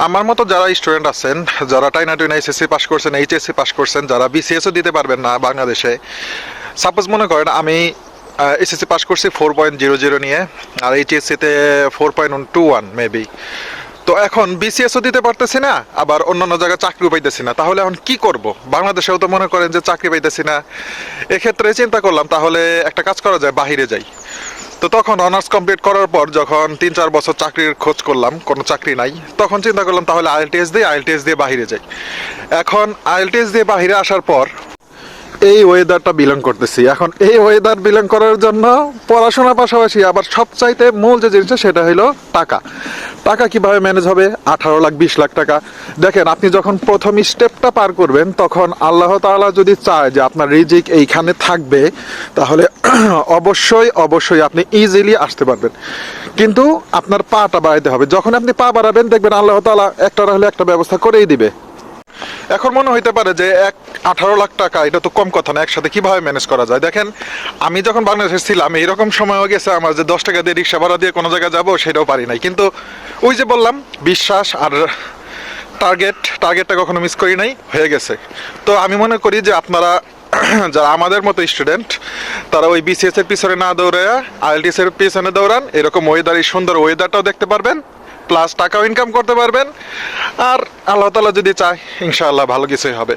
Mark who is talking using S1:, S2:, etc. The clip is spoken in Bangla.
S1: আমার মতো যারা স্টুডেন্ট আছেন, যারা টাইনা টুইনা এসএসসি পাস করছেন, এইচএসসি পাস করছেন, যারা বিসিএসও দিতে পারবেন না বাংলাদেশে, সাপোজ মনে করেন আমি এসএসসি পাস করছি 4.00 নিয়ে, আর এইচএসসিতে 4.21 মেবি। তো এখন বিসিএসও দিতে পারতেছি না, আবার অন্যান্য জায়গায় চাকরিও পাইতেছি না, তাহলে এখন কি করব? বাংলাদেশেও তো মনে করেন যে চাকরি পাইতেছি না। এক্ষেত্রে চিন্তা করলাম তাহলে একটা কাজ করা যায়, বাহিরে যাই। তো তখন অনার্স কমপ্লিট করার পর যখন 3-4 বছর চাকরির খোঁজ করলাম, কোনো চাকরি নাই, তখন চিন্তা করলাম তাহলে আইএলটিএস দিয়ে বাহিরে যাই। এখন আইএলটিএস দিয়ে বাহিরে আসার পর এই ওয়েদারটা বিলং করতেছি। এখন এই ওয়েদার বিলং করার জন্য পড়াশোনার পাশাপাশি আবার সবচাইতে মূল যে জিনিসটা সেটা হলো টাকা। টাকা কিভাবে ম্যানেজ হবে? 18 লাখ 20 লাখ টাকা। দেখেন, আপনি যখন প্রথম স্টেপটা পার করবেন তখন আল্লাহ তাআলা যদি চায় যে আপনার রিজিক এইখানে থাকবে, তাহলে অবশ্যই অবশ্যই আপনি ইজিলি আসতে পারবেন। কিন্তু আপনার পাটা বাড়াইতে হবে। যখন আপনি পা বাড়াবেন দেখবেন আল্লাহ তাআলা একটা না হলে একটা ব্যবস্থা করেই দিবে। এখন মনে হইতে পারে যে 18 লাখ টাকা এটা তো কম কথা না, একসাথে কিভাবে ম্যানেজ করা যায়? দেখেন, আমি যখন বাংলাদেশে ছিলাম এইরকম সময়ও গেছে আমার যে 10 টাকা দিয়ে রিক্সা ভাড়া দিয়ে কোনো জায়গায় যাবো সেটাও পারি নাই। কিন্তু ওই যে বললাম, বিশ্বাস আর টার্গেটটা কখনো মিস করি নাই, হয়ে গেছে। তো আমি মনে করি যে আপনারা যারা আমাদের মতো স্টুডেন্ট, তারা ওই বিসিএস এর পিছনে না দৌড়ে আইএলটিএস এর পিছনে দৌড়ান। এরকম ওয়েদার, এই সুন্দর ওয়েদারটাও দেখতে পারবেন, প্লাস টাকাও ইনকাম করতে পারবেন। আর আল্লাহ তাআলা যদি চায় ইনশাআল্লাহ ভালো কিছুই হবে।